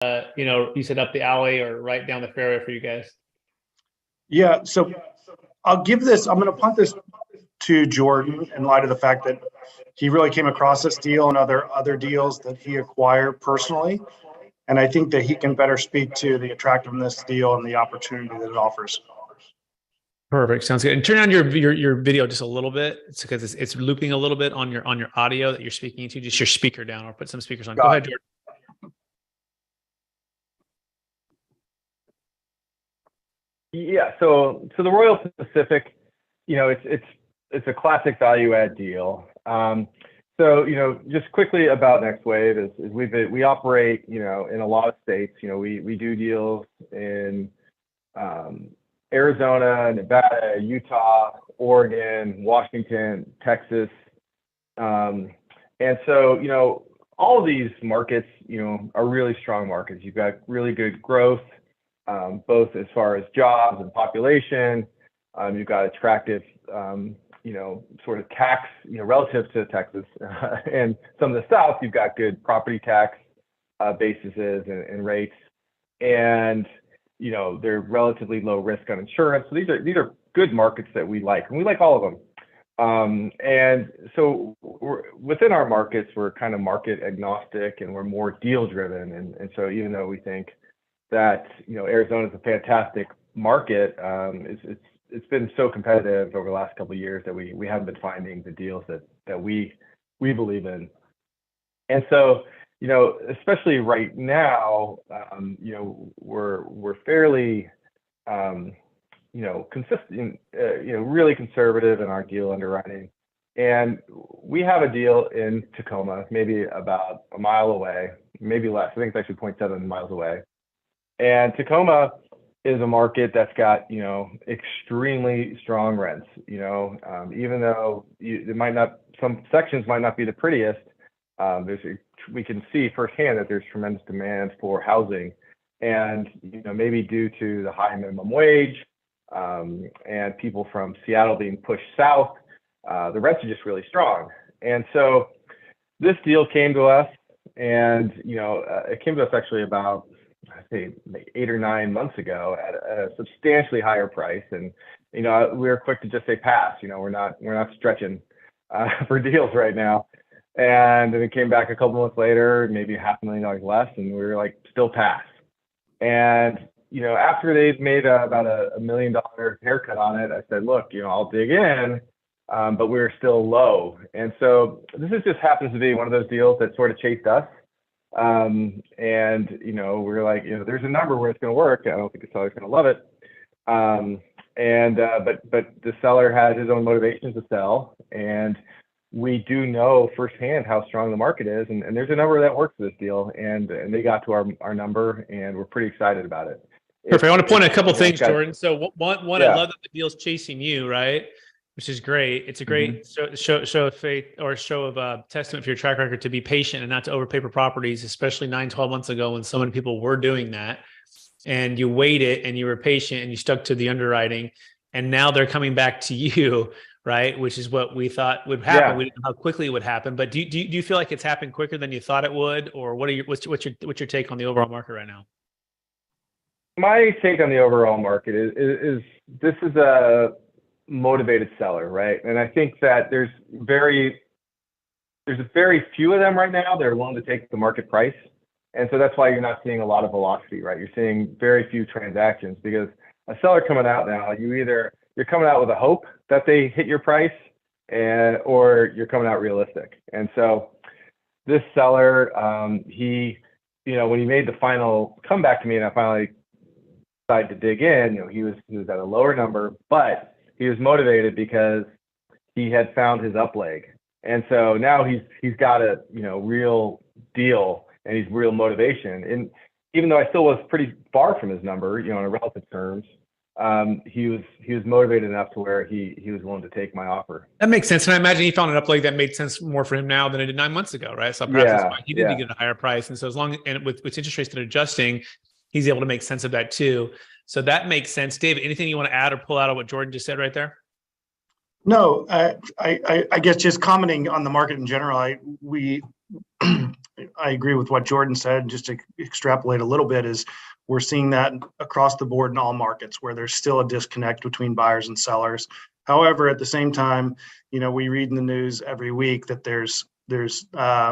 you said up the alley or right down the fairway for you guys? Yeah, so I'm going to punt this to Jordan in light of the fact that he really came across this deal and other deals that he acquired personally. And I think that he can better speak to the attractiveness deal and the opportunity that it offers. Perfect. Sounds good. And turn on your video just a little bit. It's because it's looping a little bit on your audio that you're speaking to. Just your speaker down, or put some speakers on. Go ahead, Jordan. Yeah. So the Royal Pacific, it's a classic value add deal. So just quickly about Next Wave is we operate in a lot of states. We do deals in Arizona, Nevada, Utah, Oregon, Washington, Texas. And so, all of these markets, are really strong markets. You've got really good growth, both as far as jobs and population. You've got attractive, sort of tax, relative to Texas and some of the South, you've got good property tax bases and rates. And they're relatively low risk on insurance. So these are good markets that we like, and we like all of them. And so within our markets, we're kind of market agnostic, and we're more deal driven. And so even though we think that Arizona is a fantastic market, it's been so competitive over the last couple of years that we haven't been finding the deals that we believe in. And so especially right now, we're fairly, consistent, really conservative in our deal underwriting. And we have a deal in Tacoma, maybe about a mile away, maybe less. I think it's actually 0.7 miles away. And Tacoma is a market that's got, extremely strong rents, even though some sections might not be the prettiest. We can see firsthand that there's tremendous demand for housing, and maybe due to the high minimum wage and people from Seattle being pushed south, the rents are just really strong. And so this deal came to us, and it came to us actually about, I think, 8 or 9 months ago at a substantially higher price, and we were quick to just say pass. We're not stretching for deals right now. And then it came back a couple months later, maybe $500,000 less, and we were like, still pass. And after they've made about $1 million haircut on it, I said, look, I'll dig in, but we were still low. And so this just happens to be one of those deals that sort of chased us. And we were like, there's a number where it's going to work. I don't think the seller's going to love it. But the seller had his own motivations to sell, and we do know firsthand how strong the market is, and there's a number that works for this deal, and they got to our number, and we're pretty excited about it. Perfect. I want to point out a couple things, Jordan. So one, yeah. I love that the deal's chasing you, right? Which is great. It's a great show of faith, or show of testament for your track record to be patient and not to overpay for properties, especially 9-12 months ago when so many people were doing that. And you waited and you were patient and you stuck to the underwriting, and now they're coming back to you, right? Which is what we thought would happen. Yeah. We didn't know how quickly it would happen, but do you feel like it's happened quicker than you thought it would, or what's your take on the overall market right now? My take on the overall market is this is a motivated seller, right? And I think that there's very few of them right now that are willing to take the market price. And so that's why you're not seeing a lot of velocity, right? You're seeing very few transactions, because a seller coming out now, you're coming out with a hope that they hit your price, or you're coming out realistic. And so this seller, he, when he made the final comeback to me and I finally decided to dig in, he was at a lower number, but he was motivated because he had found his up leg. And so now he's got a real deal, and he's real motivation. And even though I still was pretty far from his number, in relative terms, he was motivated enough to where he was willing to take my offer. That makes sense. And I imagine he found an up leg that made sense more for him now than it did 9 months ago, right? So perhaps that's why he did get a higher price. And so with interest rates that are adjusting, he's able to make sense of that too. So that makes sense. David, anything you want to add or pull out of what Jordan just said right there? No, I guess just commenting on the market in general, I agree with what Jordan said. Just to extrapolate a little bit, is we're seeing that across the board in all markets where there's still a disconnect between buyers and sellers. However, at the same time, we read in the news every week that there's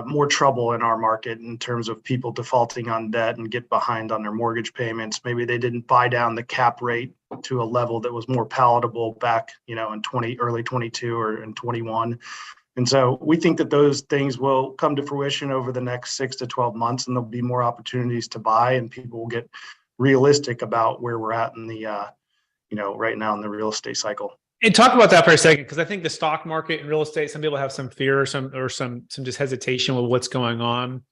more trouble in our market in terms of people defaulting on debt and get behind on their mortgage payments. Maybe they didn't buy down the cap rate to a level that was more palatable back, in early 22 or in 21. And so we think that those things will come to fruition over the next 6 to 12 months, and there'll be more opportunities to buy, and people will get realistic about where we're at in the, right now in the real estate cycle. And talk about that for a second, because I think the stock market and real estate, some people have some fear or some just hesitation with what's going on.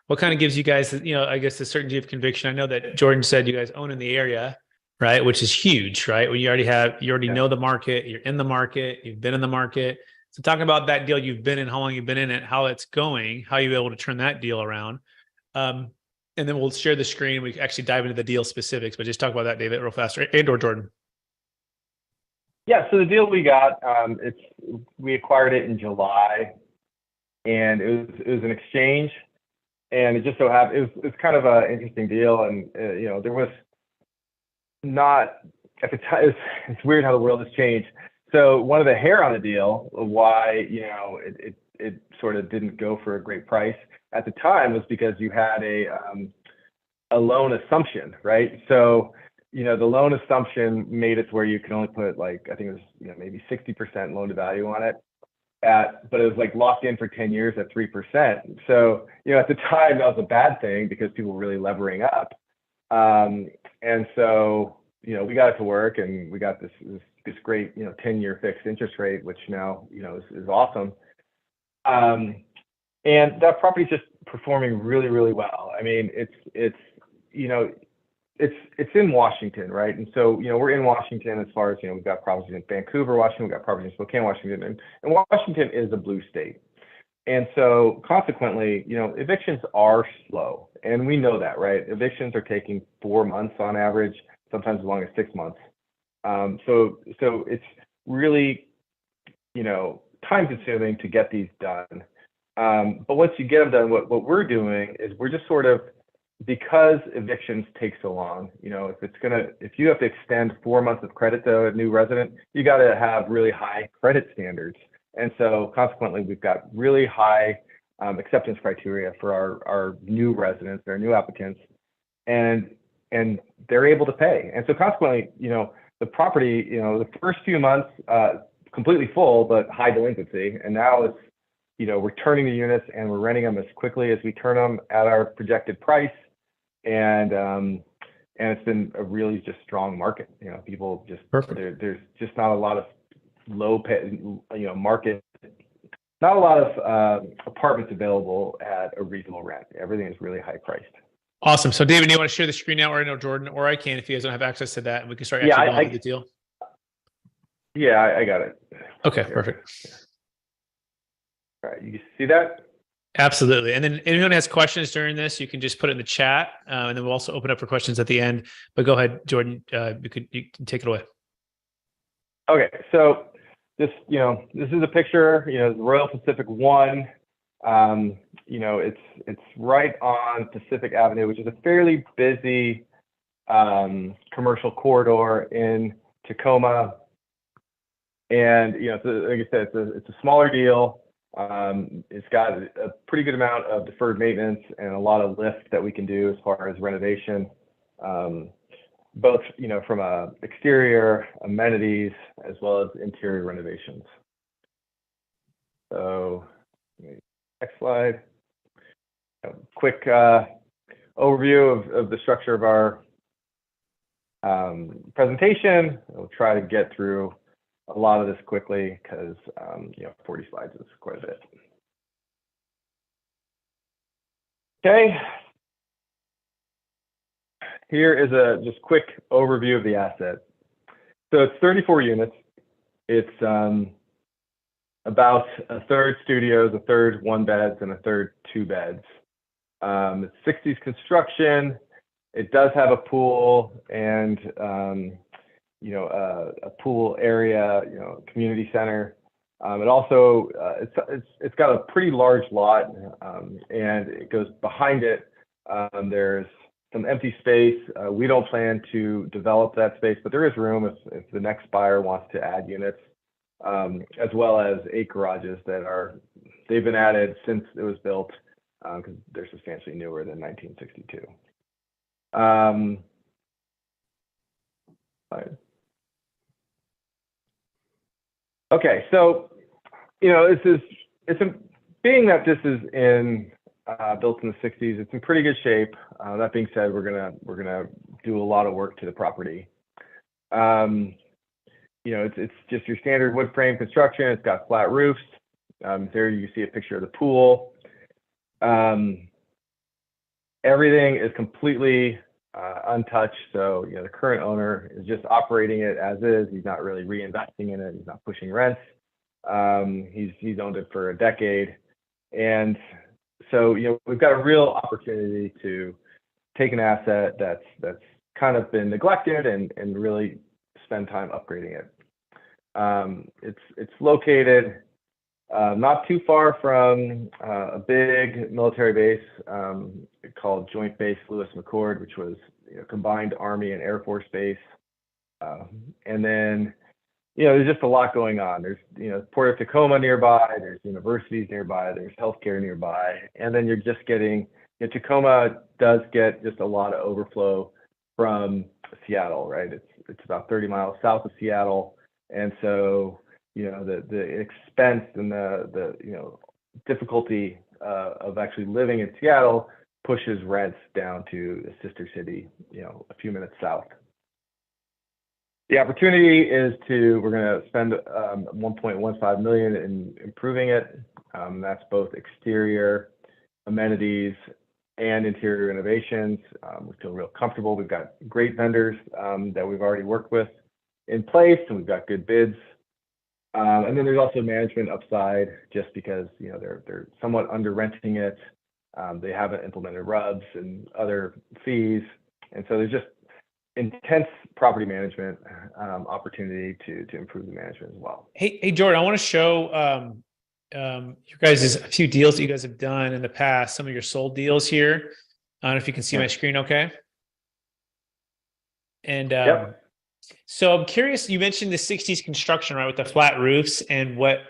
What kind of gives you guys, I guess, the certainty of conviction? I know that Jordan said you guys own in the area, right? Which is huge, right? When you already know the market, you're in the market, you've been in the market. So talking about that deal you've been in, how long you've been in it, how it's going, how you're able to turn that deal around. And then we'll share the screen. We actually dive into the deal specifics, but just talk about that, David, real fast, and/or Jordan. Yeah, so the deal we got, we acquired it in July, and it was an exchange, and it just so happened it was kind of an interesting deal, and there was not at the time. It's weird how the world has changed. So one of the hair on the deal, why it sort of didn't go for a great price at the time, was because you had a loan assumption, right? So the loan assumption made it to where you can only put I think it was maybe 60% loan to value on it, but it was locked in for 10 years at 3%. So at the time that was a bad thing because people were really levering up, and so we got it to work, and we got this great 10-year fixed interest rate, which now is awesome. And that property is just performing really, really well. I mean, it's in Washington, right? And so we're in Washington as far as we've got properties in Vancouver, Washington, we've got properties in Spokane, Washington, and Washington is a blue state. And so consequently, evictions are slow, and we know that, right? Evictions are taking 4 months on average, sometimes as long as 6 months. So it's really, time consuming to get these done. But once you get them done, what we're doing is we're just sort of, because evictions take so long, if you have to extend 4 months of credit to a new resident, you got to have really high credit standards. And so consequently, we've got really high acceptance criteria for our new residents, our new applicants, and they're able to pay. And so consequently, the property, the first few months, completely full, but high delinquency. And now it's, we're turning the units and we're renting them as quickly as we turn them at our projected price. And it's been a really just strong market. People just, there's just not a lot of low pay, market, not a lot of apartments available at a reasonable rent. Everything is really high priced. Awesome. So David, do you want to share the screen now, or I know Jordan, or I can if you guys don't have access to that, and we can start actually going through the deal. Yeah, I got it. Okay, perfect. All right, you see that? Absolutely. And then anyone has questions during this, you can just put it in the chat, and then we'll also open up for questions at the end. But go ahead, Jordan. You can take it away. Okay, so this is a picture. The Royal Pacific One. It's right on Pacific Avenue, which is a fairly busy commercial corridor in Tacoma. And so like I said, it's a smaller deal. It's got a pretty good amount of deferred maintenance and a lot of lift that we can do as far as renovation, both from a exterior amenities as well as interior renovations. So next slide. Quick overview of the structure of our presentation. We'll try to get through a lot of this quickly because 40 slides is quite a bit. Okay. Here is a just quick overview of the asset. So it's 34 units. It's about a third studios, a third one beds, and a third two beds. It's 60s construction. It does have a pool and a pool area, community center. It also it's got a pretty large lot, and it goes behind it. There's some empty space. We don't plan to develop that space, but there is room if the next buyer wants to add units, as well as 8 garages they've been added since it was built, because they're substantially newer than 1962. Okay, so being that this is built in the 60s, it's in pretty good shape. That being said, we're gonna do a lot of work to the property. It's just your standard wood frame construction. It's got flat roofs. There you see a picture of the pool. Everything is completely untouched. So, the current owner is just operating it as is. He's not really reinvesting in it. He's not pushing rents. He's owned it for a decade. And so, we've got a real opportunity to take an asset that's kind of been neglected and really spend time upgrading it. It's located not too far from a big military base called Joint Base Lewis McChord, which was combined Army and Air Force base. And then, there's just a lot going on. There's, Port of Tacoma nearby, there's universities nearby, there's healthcare nearby. And then you're just getting, Tacoma does get just a lot of overflow from Seattle, right? It's about 30 miles south of Seattle. And so, the expense and the difficulty of actually living in Seattle pushes rents down to a sister city, a few minutes south. The opportunity is we're going to spend $1.15 million in improving it. That's both exterior amenities and interior renovations. We feel real comfortable. We've got great vendors that we've already worked with in place, and we've got good bids. And then there's also management upside, just because they're somewhat under renting it. They haven't implemented RUBS and other fees, and so there's just intense property management opportunity to improve the management as well. Hey Jordan, I want to show you guys a few deals that you guys have done in the past. Some of your sold deals here. I don't know if you can see my screen, okay? And Yep. so I'm curious. You mentioned the '60s construction, right, with the flat roofs, and what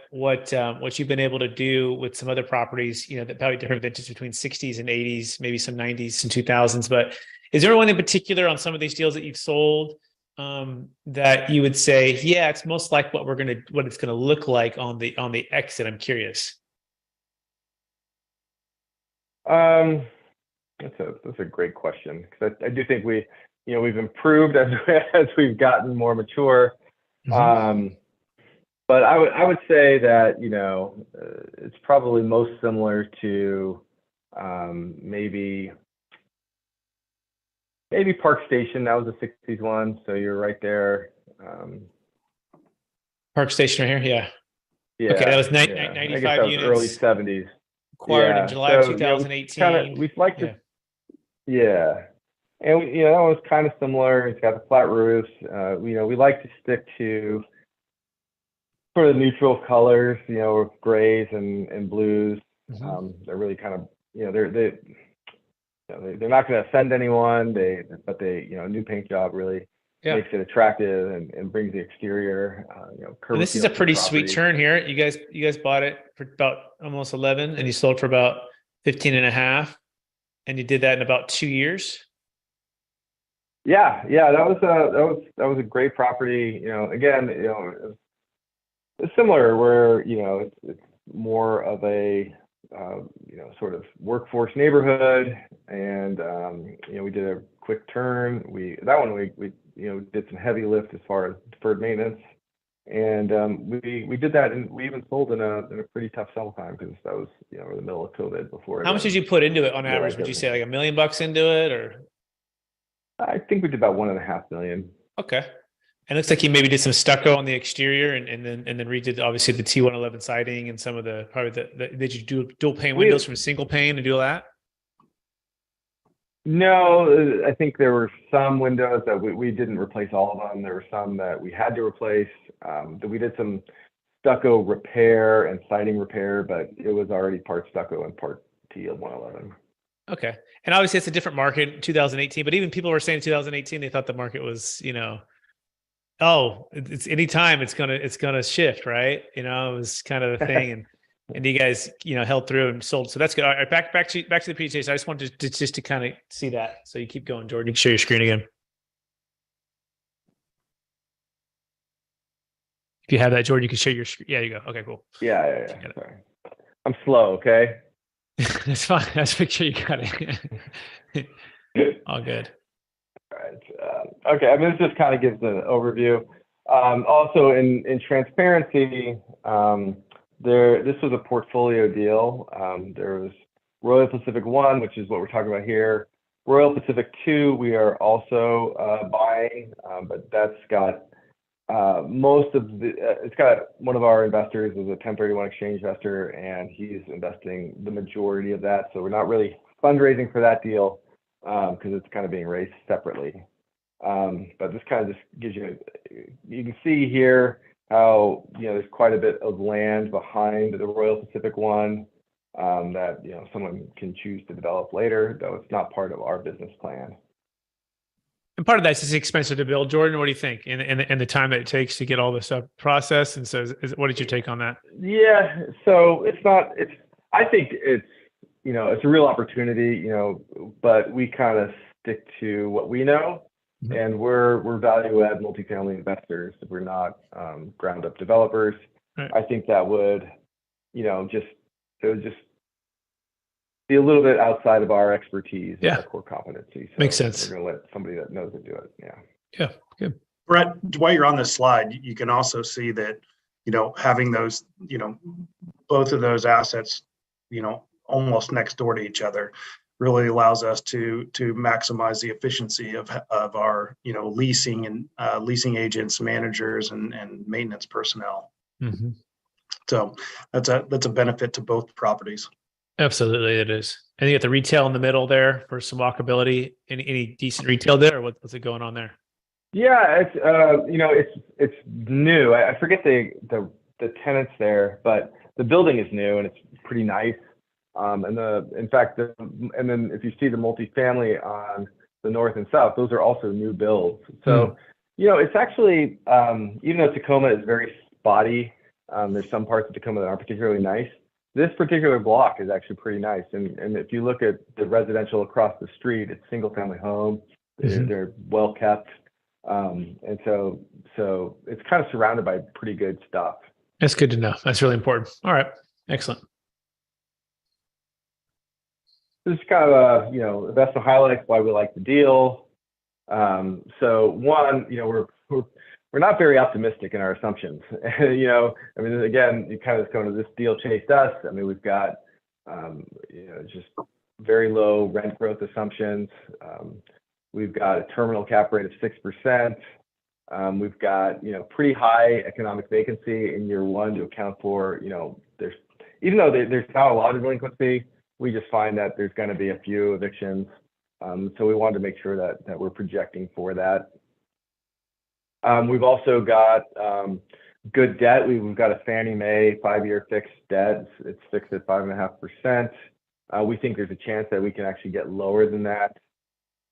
you've been able to do with some other properties. That probably different vintages between '60s and '80s, maybe some '90s and 2000s. But is there one in particular on some of these deals that you've sold that you would say, yeah, it's most like what it's gonna look like on the exit? I'm curious. That's a great question, because I do think we've improved as we've gotten more mature. Mm-hmm. But I would say that it's probably most similar to maybe Park Station. That was a '60s one, so you're right there. Park Station right here, yeah. Yeah. Okay, that was I 95 guess that was units. Early '70s. Acquired in July of 2018. We'd like to. Yeah. And that was kind of similar. It's got the flat roofs. We like to stick to sort of neutral colors, grays and blues. Mm-hmm. They're really kind of, they're not going to offend anyone. But a new paint job really makes it attractive and brings the exterior. And this is a pretty sweet turn here. You guys bought it for about almost 11, and you sold for about 15 and a half, and you did that in about 2 years. Yeah, that was a great property. Again, it's similar where it's more of a sort of workforce neighborhood, and we did a quick turn. We did some heavy lift as far as deferred maintenance, and we did that, and we even sold in a pretty tough sell time, because that was in the middle of COVID before. How much did you put into it on average? Would you say like $1 million into it, or? I think we did about $1.5 million. Okay. And it looks like you maybe did some stucco on the exterior, and then redid obviously the T111 siding and some of did you do dual pane windows from single pane and do all that? No, I think there were some windows that we didn't replace all of them. There were some that we had to replace. We did some stucco repair and siding repair, but it was already part stucco and part T of 111. Okay. And obviously it's a different market in 2018, but even people were saying in 2018, they thought the market was, oh, it's anytime it's gonna shift, right? It was kind of the thing. And you guys, held through and sold. So that's good. All right, back to the presentation. I just wanted to kind of see that. So you keep going, Jordan. You can share your screen again. If you have that, Jordan, you can share your screen. Yeah, you go. Okay, cool. Yeah. Sorry. I'm slow, okay? That's fine. Let's make sure you got it. All good. All right. Okay. I mean, this just kind of gives an overview. Also, in transparency, this was a portfolio deal. There was Royal Pacific 1, which is what we're talking about here. Royal Pacific 2, we are also buying, but that's got it's got one of our investors is a 1031 exchange investor, and he's investing the majority of that. So we're not really fundraising for that deal because it's kind of being raised separately. But this kind of just gives you can see here how there's quite a bit of land behind the Royal Pacific one that someone can choose to develop later, though it's not part of our business plan. And part of that's just expensive to build. Jordan, what do you think? And the time that it takes to get all this stuff processed. And so what did you take on that? Yeah. So I think it's a real opportunity, but we kind of stick to what we know. Mm-hmm. And we're value add multifamily investors. We're not ground up developers. Right. I think that would, it would just be a little bit outside of our expertise and our core competency. So makes sense. We're going to let somebody that knows it do it. Yeah. Yeah. Good. Brett, while you're on this slide, you can also see that, having those, both of those assets, almost next door to each other really allows us to maximize the efficiency of our, leasing and leasing agents, managers, and maintenance personnel. Mm-hmm. So that's a benefit to both properties. Absolutely, it is. And you got the retail in the middle there for some walkability. Any decent retail there, or what's it going on there? Yeah, it's new. I forget the tenants there, but the building is new and it's pretty nice. And then if you see the multifamily on the north and south, those are also new builds. So it's actually even though Tacoma is very spotty, there's some parts of Tacoma that aren't particularly nice. This particular block is actually pretty nice. And if you look at the residential across the street, it's single family home. They're well kept. And so it's kind of surrounded by pretty good stuff. That's good to know. That's really important. All right. Excellent. This is kind of investment highlights why we like the deal. So one, we're not very optimistic in our assumptions. Again, you kind of go to this deal chased us. I mean, we've got, just very low rent growth assumptions. We've got a terminal cap rate of 6%. We've got, pretty high economic vacancy in year one to account for, even though there's not a lot of delinquency, we just find that there's going to be a few evictions. So we wanted to make sure that we're projecting for that. We've also got good debt. We've got a Fannie Mae 5-year fixed debt. It's fixed at 5.5%. We think there's a chance that we can actually get lower than that.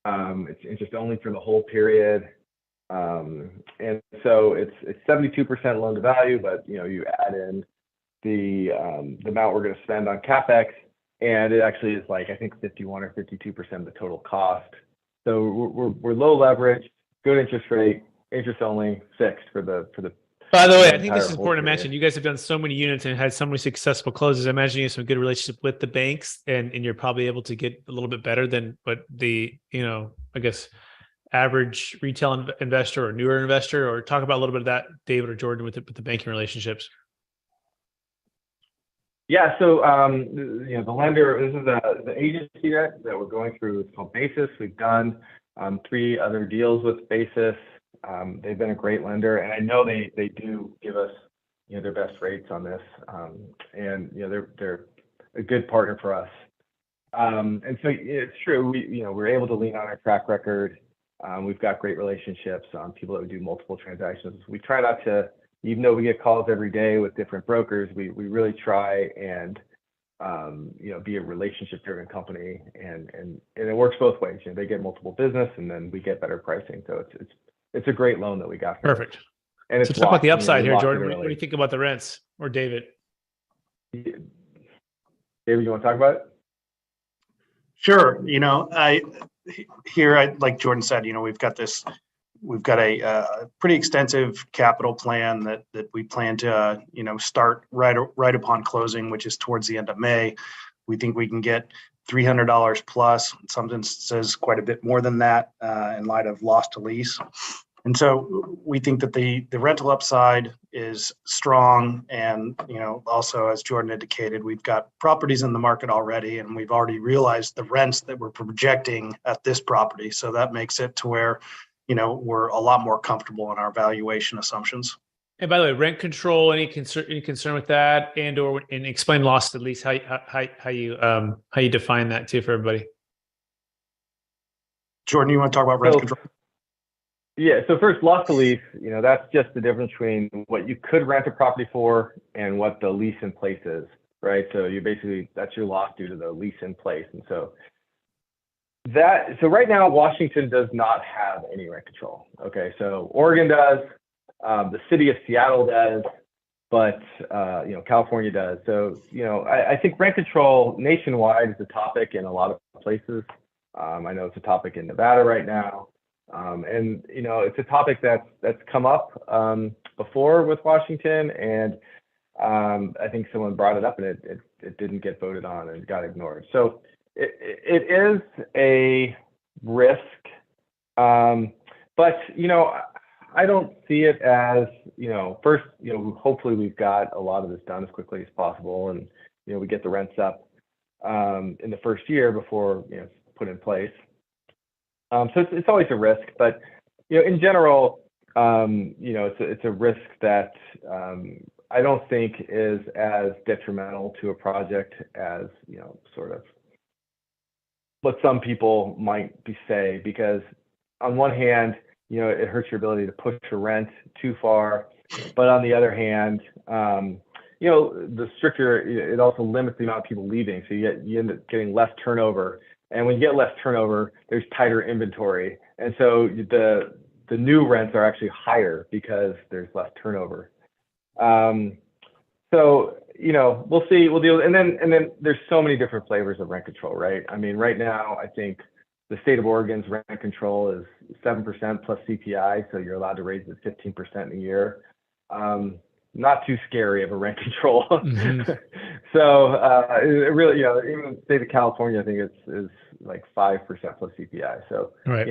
It's interest only for the whole period. And so it's 72% loan to value, but you add in the amount we're going to spend on CapEx, and it actually is I think 51 or 52% of the total cost. So we're low leverage, good interest rate, interest only, fixed for the. By the way, I think this is important to mention. You guys have done so many units and had so many successful closes. I imagine you have some good relationship with the banks, and you're probably able to get a little bit better than what the I guess average retail investor or newer investor. Or talk about a little bit of that, David or Jordan, with the banking relationships. Yeah, so the lender, this is the agency that we're going through. It's called Basis. We've done 3 other deals with Basis. They've been a great lender, and I know they do give us their best rates on this, and they're a good partner for us. And so it's true. We're able to lean on our track record. We've got great relationships on people that would do multiple transactions. We try not to even though we get calls every day with different brokers, we really try and be a relationship-driven company, and it works both ways. They get multiple business, and then we get better pricing. So it's a great loan that we got. Perfect. And so talk about the upside here, Jordan. What do you think about the rents, or David? David, you want to talk about it? Sure. Like Jordan said, we've got a pretty extensive capital plan that we plan to, start right upon closing, which is towards the end of May. We think we can get $300 plus. Some instances quite a bit more than that in light of loss to lease. And so we think that the rental upside is strong. And, also, as Jordan indicated, we've got properties in the market already, and we've already realized the rents that we're projecting at this property. So that makes it to where, we're a lot more comfortable in our valuation assumptions. And by the way, rent control, any concern with that, and explain loss to lease, how you define that too for everybody. Jordan, you want to talk about rent control? Yeah. So first, loss to lease, that's just the difference between what you could rent a property for and what the lease in place is, right? So that's your loss due to the lease in place. And so right now, Washington does not have any rent control. Okay. So Oregon does, the city of Seattle does, but, California does. So, I think rent control nationwide is a topic in a lot of places. I know it's a topic in Nevada right now. And it's a topic that's come up before with Washington, and I think someone brought it up, and it didn't get voted on and got ignored. So it is a risk, but I don't see it as first. Hopefully we've got a lot of this done as quickly as possible, and we get the rents up in the first year before it's put in place. So it's always a risk, but in general, it's a risk that I don't think is as detrimental to a project as sort of what some people might say, because on one hand, it hurts your ability to push your rent too far, but on the other hand, the stricter, it also limits the amount of people leaving, so you end up getting less turnover. And when you get less turnover, there's tighter inventory. And so the new rents are actually higher because there's less turnover. So, we'll see, we'll deal. And then there's so many different flavors of rent control, right? I mean, right now, I think the state of Oregon's rent control is 7% plus CPI. So you're allowed to raise it 15% a year. Not too scary of a rent control. Mm-hmm. So it really, even the state of California, I think is like 5% plus CPI. So right.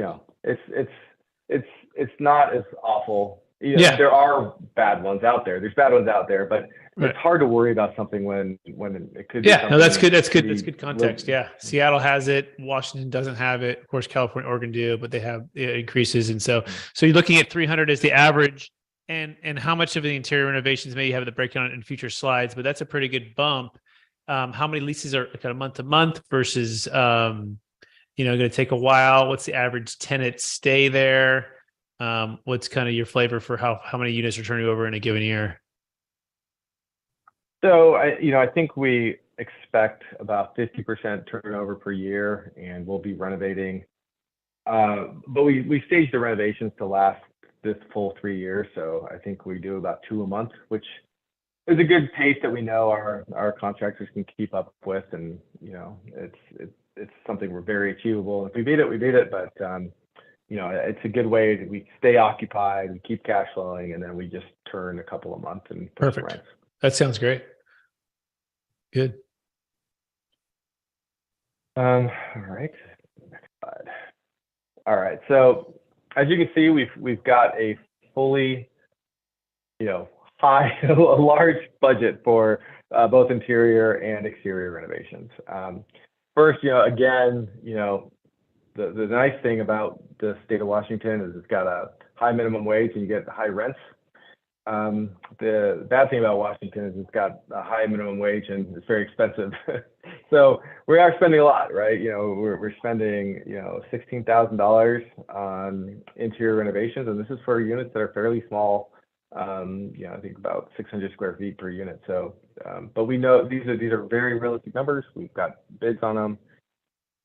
It's not as awful. There are bad ones out there. There's bad ones out there, but right. It's hard to worry about something when it could. Yeah, no, that's good. That's good context. Yeah, Seattle has it. Washington doesn't have it. Of course, California, Oregon do, but they have increases, and so you're looking at 300 as the average. And how much of the interior renovations may you have the breakdown in future slides, but that's a pretty good bump. How many leases are kind of month to month versus, going to take a while? What's the average tenant stay there? What's kind of your flavor for how many units are turning over in a given year? So, I think we expect about 50% turnover per year, and we'll be renovating. But we stage the renovations to last this full 3 years. So I think we do about 2 a month, which is a good pace that we know our contractors can keep up with. And, it's something we're very achievable. If we beat it, we beat it. But, it's a good way that we stay occupied, we keep cash flowing, and then we just turn a couple a month and perfect. Rents. That sounds great. Good. All right. Next slide. All right. So, as you can see, we've got a fully, a large budget for both interior and exterior renovations. First, again, the nice thing about the state of Washington is it's got a high minimum wage and you get high rents. The bad thing about Washington is it's got a high minimum wage and it's very expensive. So we are spending a lot, right? We're spending, $16,000 on interior renovations, and this is for units that are fairly small. I think about 600 square feet per unit. So, but we know these are very realistic numbers. We've got bids on them.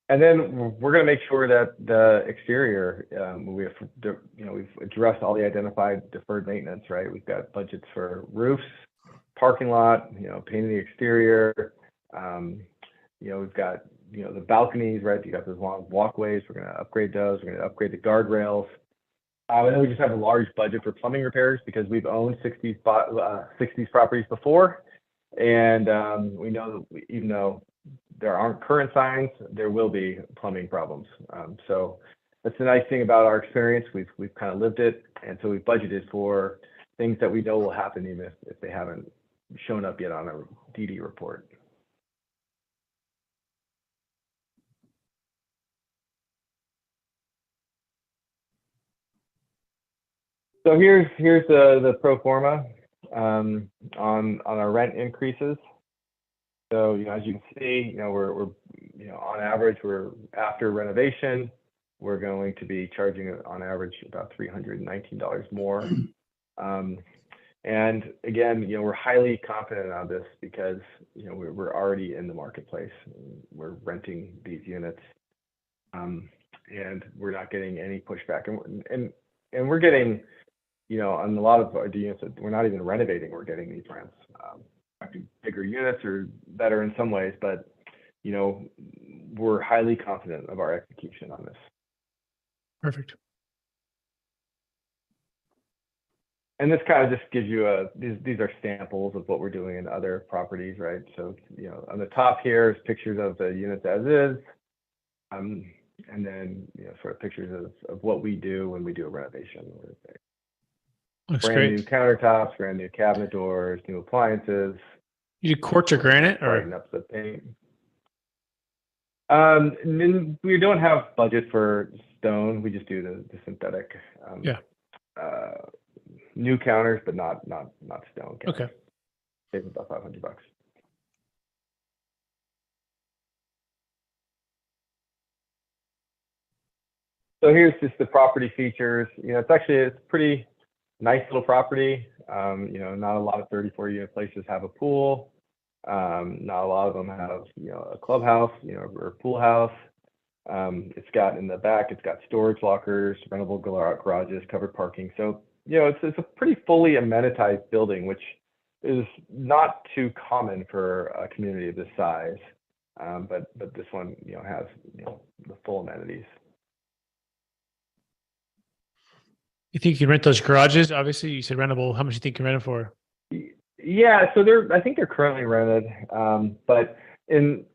And then we're going to make sure that the exterior, we've addressed all the identified deferred maintenance, right? We've got budgets for roofs, parking lot, painting the exterior. We've got, the balconies, right? You got those long walkways. We're going to upgrade those. We're going to upgrade the guardrails. And then we just have a large budget for plumbing repairs because we've owned 60s properties before. And we know that even though there aren't current signs, there will be plumbing problems. So that's the nice thing about our experience. We've kind of lived it. And so we've budgeted for things that we know will happen even if they haven't shown up yet on a DD report. So here's the pro forma on our rent increases. So as you can see, we're on average, we're after renovation, we're going to be charging on average about $319 more. And again, we're highly confident on this because we're already in the marketplace. We're renting these units, and we're not getting any pushback. And we're getting, on a lot of the units that we're not even renovating, we're getting these rents. Bigger units or better in some ways, but we're highly confident of our execution on this. Perfect. And this kind of just gives you these are samples of what we're doing in other properties, right? So on the top here is pictures of the units as is, and then sort of pictures of what we do when we do a renovation. Looks brand great. new countertops, brand new cabinet doors, new appliances. You do quartz or granite, or brighten up the paint. We don't have budget for stone. We just do the synthetic. New counters, but not stone counters. Okay. Save about $500. So here's just the property features. It's pretty nice little property. Not a lot of 34 unit places have a pool. Not a lot of them have, a clubhouse, or a pool house. It's got in the back, it's got storage lockers, rentable garages, covered parking. So, it's a pretty fully amenitized building, which is not too common for a community of this size. But this one, has, the full amenities. you think you can rent those garages? Obviously, you said rentable. How much do you think you can rent it for? Yeah, so I think they're currently rented. But in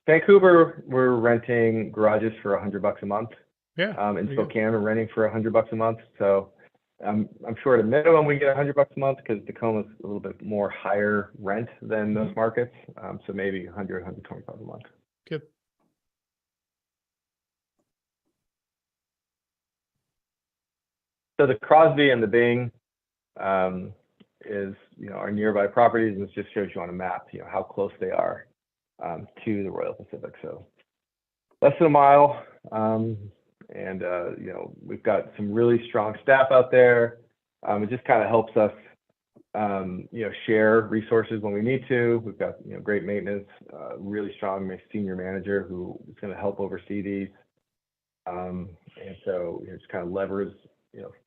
Vancouver, we're renting garages for $100 a month. Yeah. In Spokane, we're renting for $100 a month. So I'm sure at a minimum we get $100 a month because Tacoma's a little bit more higher rent than those markets. So maybe $100, $125 a month. Good. So the Crosby and the Bing is our nearby properties, and this just shows you on a map how close they are to the Royal Pacific. So less than a mile, and we've got some really strong staff out there. It just kind of helps us share resources when we need to. We've got great maintenance, really strong senior manager who is going to help oversee these, and so just kind of leverage.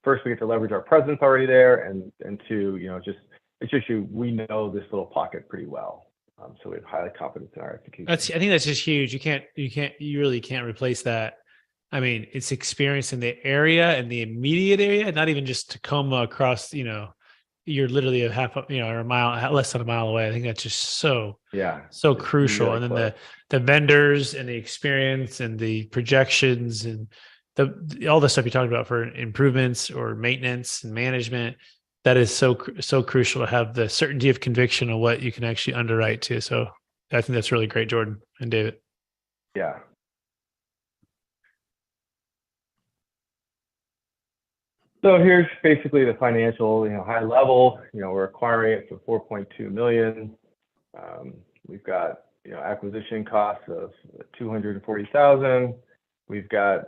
First we get to leverage our presence already there, and two, we know this little pocket pretty well. So we have high confidence in our execution. I think that's just huge. You really can't replace that. I mean, it's experience in the area and the immediate area, not even just Tacoma across, you're literally a half, or a mile, less than a mile away. I think that's just so crucial. Really and then the vendors and the experience and the projections and all the stuff you talked about for improvements or maintenance and management, that is so crucial to have the certainty of conviction of what you can actually underwrite to. So I think that's really great, Jordan and David. Yeah. So here's basically the financial, high level. We're acquiring it for $4.2 million. We've got acquisition costs of $240,000. We've got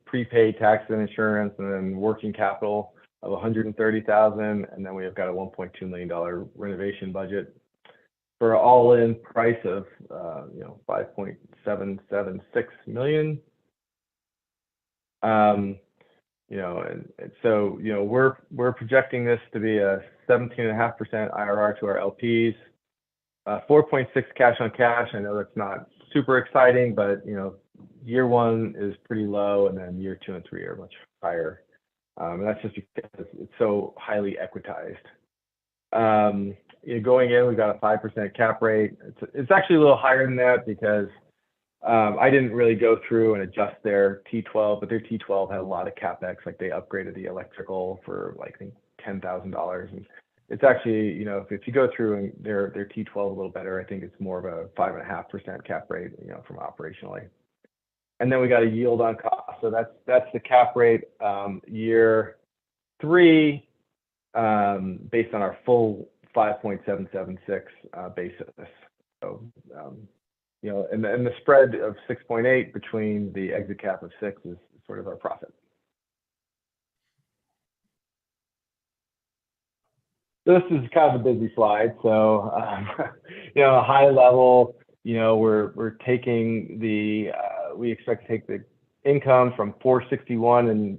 prepaid tax and insurance, and then working capital of $130,000, and then we have got a $1.2 million renovation budget for an all-in price of $5.776 million. And so we're projecting this to be a 17.5% IRR to our LPs, 4.6 cash on cash. I know that's not super exciting, but year one is pretty low, and then year 2 and 3 are much higher. And that's just because it's so highly equitized. Going in, we've got a 5% cap rate. It's actually a little higher than that because I didn't really go through and adjust their T12, but their T12 had a lot of CapEx. Like they upgraded the electrical for like I think $10,000, and it's actually if you go through and their T12 a little better, I think it's more of a 5.5% cap rate from operationally. And then we got a yield on cost. So that's the cap rate year 3 based on our full 5.776 basis. So and the spread of 6.8 between the exit cap of 6 is sort of our profit. This is kind of a busy slide. So high level, we're taking we expect to take the income from 461 and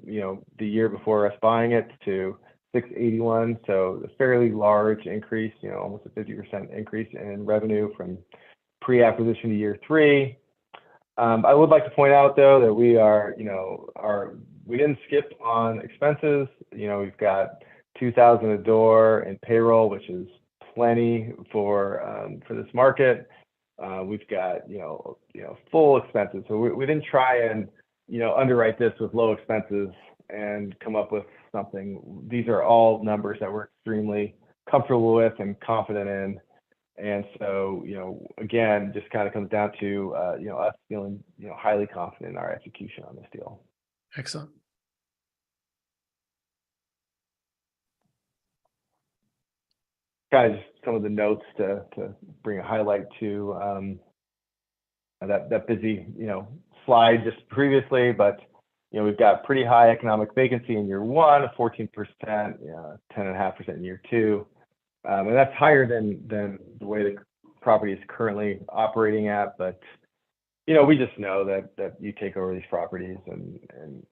the year before us buying it to 681. So a fairly large increase, almost a 50% increase in revenue from pre-acquisition to year 3. I would like to point out though that we didn't skip on expenses. We've got $2,000 a door in payroll, which is plenty for this market. We've got full expenses, so we didn't try and underwrite this with low expenses and come up with something. These are all numbers that we're extremely comfortable with and confident in, and so again, just kind of comes down to us feeling highly confident in our execution on this deal. Excellent. Guys, some of the notes to bring a highlight to that busy slide just previously, but we've got pretty high economic vacancy in year 1 of 14%, 10.5% in year 2, and that's higher than the way the property is currently operating at. But we just know that you take over these properties and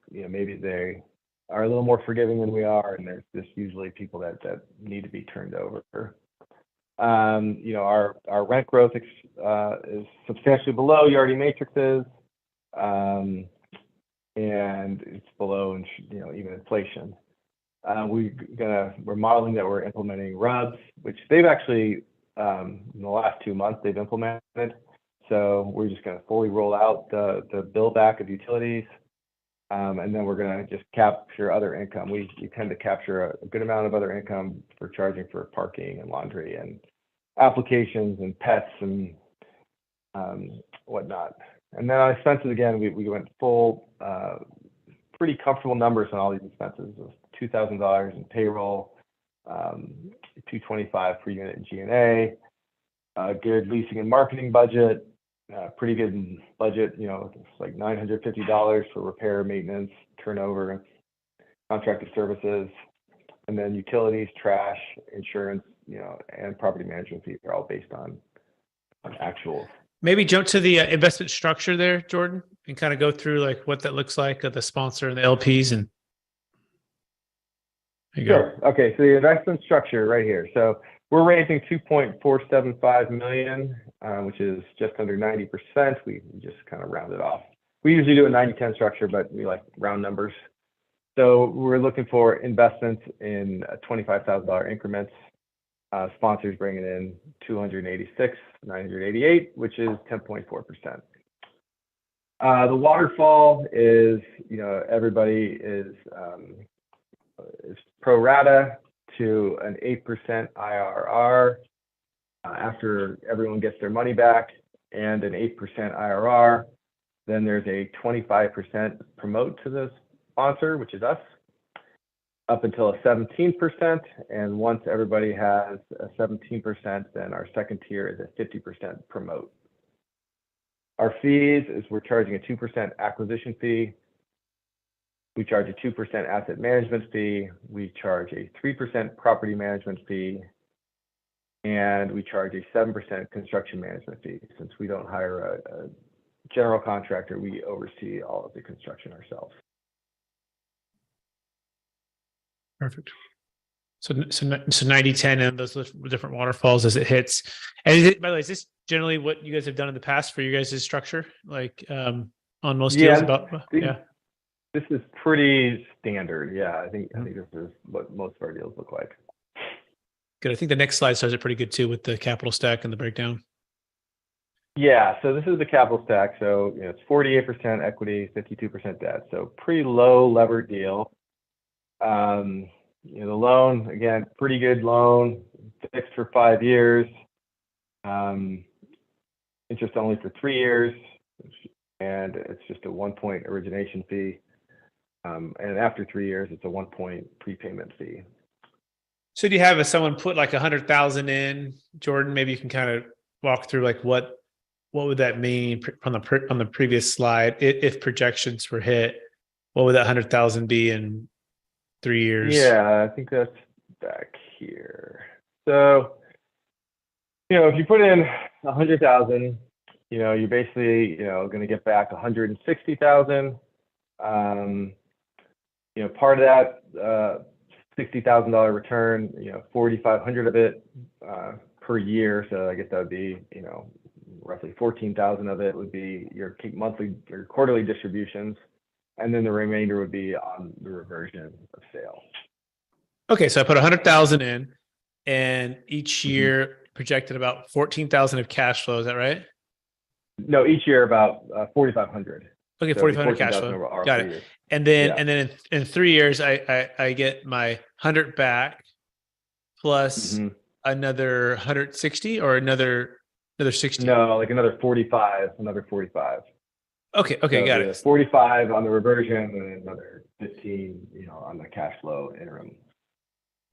maybe they are a little more forgiving than we are, and there's just usually people that need to be turned over. Our rent growth is substantially below Yardi matrices, and it's below even inflation. We're modeling that we're implementing RUBS, which they've actually in the last 2 months they've implemented. So we're just going to fully roll out the bill back of utilities. And then we're going to just capture other income. We tend to capture a good amount of other income for charging for parking and laundry and applications and pets and whatnot. And then on expenses, again, we went full, pretty comfortable numbers on all these expenses of $2,000 in payroll, $225 per unit in G&A, good leasing and marketing budget. Pretty good budget, it's like $950 for repair, maintenance, turnover, contracted services, and then utilities, trash, insurance, and property management fees are all based on actual. Maybe jump to the investment structure there, Jordan, and kind of go through like what that looks like of the sponsor and the LPs. And there you Sure. Go. Okay, so the investment structure right here. So we're raising $2.475 million, which is just under 90%. We just kind of round it off. We usually do a 90-10 structure, but we like round numbers. So we're looking for investments in $25,000 increments. Sponsors bringing in $286,988, which is 10.4%. The waterfall is, everybody is pro rata to an 8% IRR after everyone gets their money back, and an 8% IRR. Then there's a 25% promote to the sponsor, which is us, up until a 17%. And once everybody has a 17%, then our second tier is a 50% promote. Our fees is we're charging a 2% acquisition fee, We charge a 2% asset management fee. We charge a 3% property management fee. And we charge a 7% construction management fee. Since we don't hire a general contractor, we oversee all of the construction ourselves. Perfect. So 90-10 and those different waterfalls as it hits. And is it, by the way, is this generally what you guys have done in the past for you guys' structure? Like on most deals This is pretty standard. Yeah, I think this is what most of our deals look like. Good. I think the next slide starts it pretty good too with the capital stack and the breakdown. Yeah, so this is the capital stack. So it's 48% equity, 52% debt. So pretty low levered deal. The loan, again, pretty good loan, fixed for 5 years, interest only for 3 years, and it's just a 1-point origination fee. And after 3 years, it's a 1-point prepayment fee. So do you have someone put like 100,000 in, Jordan? Maybe you can kind of walk through like what would that mean on the previous slide if projections were hit? What would that 100,000 be in 3 years? Yeah, I think that's back here. So, if you put in 100,000, you're basically, going to get back 160,000. Part of that $60,000 return, 4,500 of it per year. So I guess that would be, roughly 14,000 of it would be your monthly or quarterly distributions. And then the remainder would be on the reversion of sale. Okay, so I put 100,000 in, and each year projected about 14,000 of cash flow. Is that right? No, each year about 4,500. Okay, So 4,500 cash flow. Got it. Years. And then in 3 years, I get my 100 back plus another 160 or another 60. No, like another 45. Okay, So got it. 45 on the reversion and another 15, on the cash flow interim.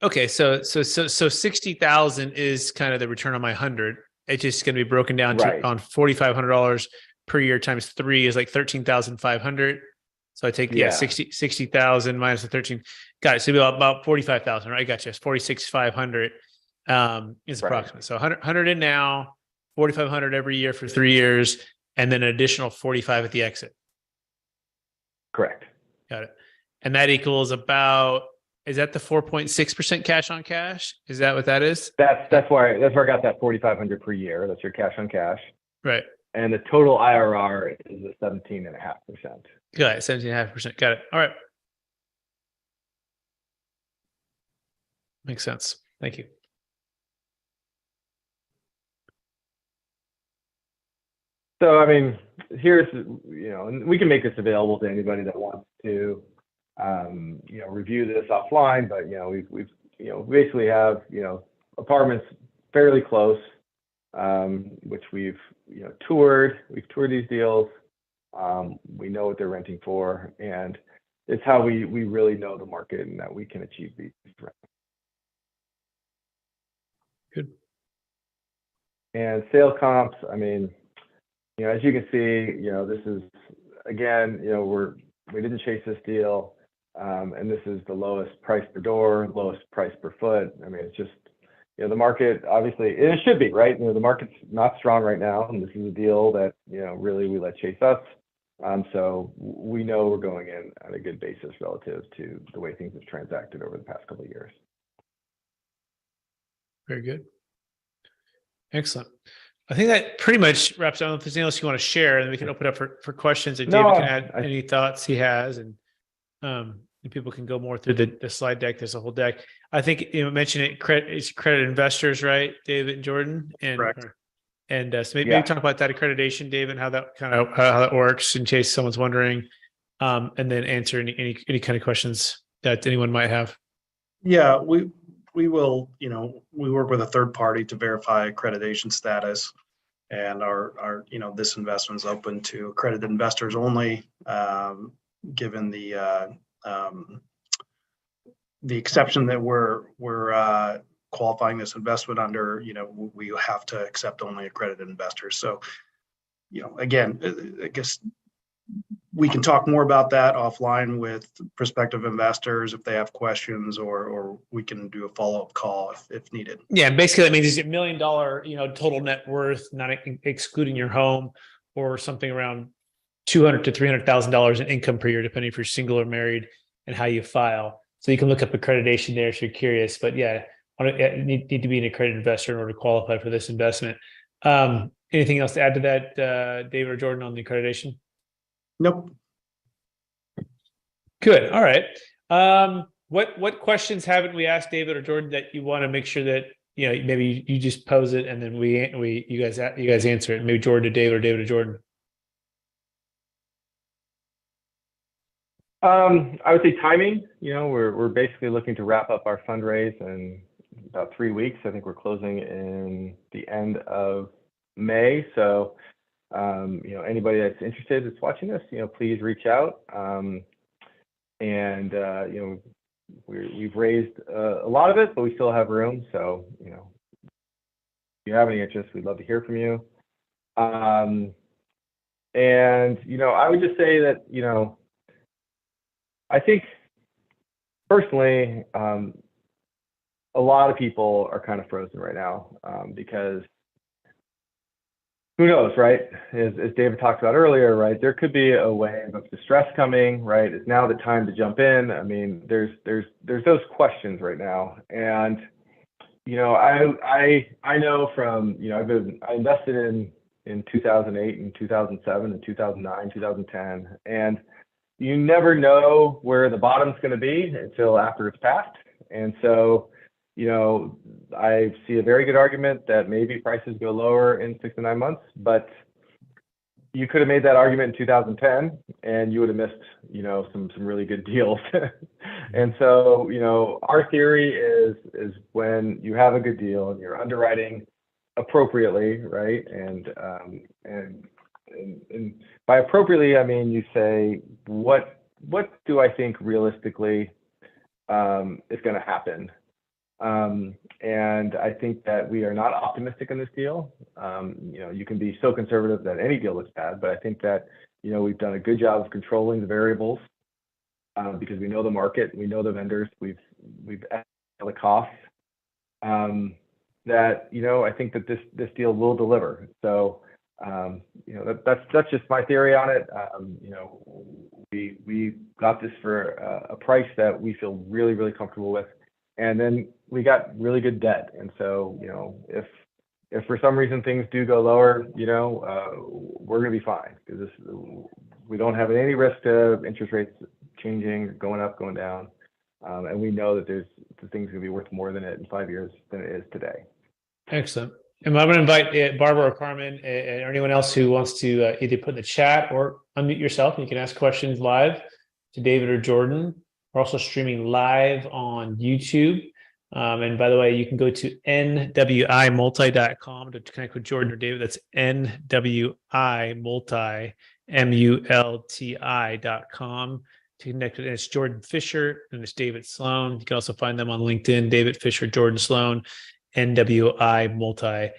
Okay, so 60,000 is kind of the return on my 100. It's just going to be broken down to on $4,500 per year times 3 is like 13,500. So I take 60,000 minus the 13. Got it. So about 45,000, right? I got you. It's 46,500 is approximate. So 100 in now, 4,500 every year for 3 years, and then an additional 45 at the exit. Correct. Got it. And that equals about, is that the 4.6% cash on cash? Is that what that is? That's where I got that 4,500 per year. That's your cash on cash. Right. And the total IRR is at 17.5%. Got it. 17.5%. Got it. All right. Makes sense. Thank you. So, I mean, here's, and we can make this available to anybody that wants to, review this offline, but, we've basically have, apartments fairly close, which we've, toured. We've toured these deals. We know what they're renting for, and it's how we really know the market and that we can achieve these rents. Good. And sale comps, I mean, as you can see, this is, again, we didn't chase this deal, and this is the lowest price per door, lowest price per foot. I mean, it's just, the market, obviously, and it should be, right? The market's not strong right now, and this is a deal that, really we let chase us. So we know we're going in at a good basis relative to the way things have transacted over the past couple of years. Very good. Excellent. I think that pretty much wraps up. If there's anything else you want to share, and we can open up for questions, and David can add any thoughts he has, and people can go more through the slide deck. There's a whole deck. I think mention it. It's credit investors, right, David and Jordan? Correct. And so maybe talk about that accreditation, David, how that works in case someone's wondering, and then answer any kind of questions that anyone might have. Yeah, we will, we work with a third party to verify accreditation status, and our this investment is open to accredited investors only, given the exception that we're qualifying this investment under. We have to accept only accredited investors. So, again, I guess we can talk more about that offline with prospective investors if they have questions, or we can do a follow-up call if needed. Yeah, basically that means it's $1 million, total net worth, not excluding your home, or something around $200,000 to $300,000 in income per year, depending if you're single or married, and how you file. So you can look up accreditation there if you're curious. But yeah, you need to be an accredited investor in order to qualify for this investment. Anything else to add to that, David or Jordan, on the accreditation? Nope. Good. All right. What questions haven't we asked David or Jordan that you want to make sure that maybe you just pose it and then you guys answer it? Maybe Jordan to David or David to Jordan. I would say timing. We're basically looking to wrap up our fundraise in about 3 weeks. I think we're closing in the end of May. So, anybody that's interested that's watching this, please reach out. We've raised a lot of it, but we still have room. So, if you have any interest, we'd love to hear from you. I would just say that, I think personally, a lot of people are kind of frozen right now because who knows, right? As David talked about earlier, right? There could be a wave of distress coming, right? Is now the time to jump in? I mean, there's those questions right now, and I know from I invested in 2008 and 2007 and 2009, 2010, and you never know where the bottom's going to be until after it's passed, and so. I see a very good argument that maybe prices go lower in 6 to 9 months, but you could have made that argument in 2010 and you would have missed, some really good deals. And so, our theory is when you have a good deal and you're underwriting appropriately, right? And by appropriately, I mean, you say, what do I think realistically is going to happen? And I think that we are not optimistic in this deal. You can be so conservative that any deal looks bad, but I think that, we've done a good job of controlling the variables because we know the market, we know the vendors, we've estimated the costs. I think that this deal will deliver. So, that's just my theory on it. We got this for a price that we feel really, really comfortable with. And then we got really good debt. And so, if for some reason things do go lower, we're going to be fine because we don't have any risk to interest rates changing, going up, going down. And we know that the thing's going to be worth more than it in 5 years than it is today. Excellent. And I'm going to invite Barbara or Carmen or anyone else who wants to either put in the chat or unmute yourself. And you can ask questions live to David or Jordan. We're also streaming live on YouTube. And by the way, you can go to nwimulti.com to connect with Jordan or David. That's nwimulti, multi.com to connect with. And it's Jordan Fisher and it's David Sloan. You can also find them on LinkedIn, David Fisher, Jordan Sloan, NWI Multi,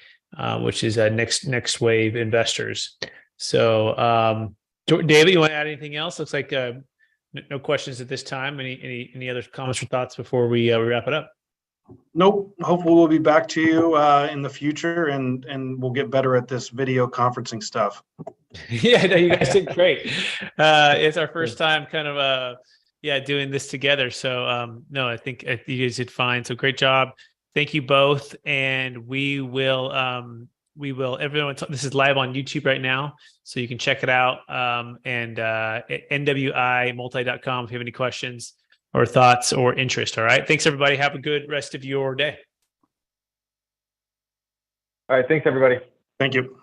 which is Next Wave Investors. So, David, you want to add anything else? Looks like no questions at this time. Any other comments or thoughts before we wrap it up? Nope. Hopefully we'll be back to you in the future and we'll get better at this video conferencing stuff. Yeah, no, you guys did great. It's our first time kind of doing this together. So no, I think you guys did fine. So great job. Thank you both. And we will everyone, this is live on YouTube right now, so you can check it out. And nwimulti.com if you have any questions or thoughts or interest. All right. Thanks, everybody. Have a good rest of your day. All right. Thanks, everybody. Thank you.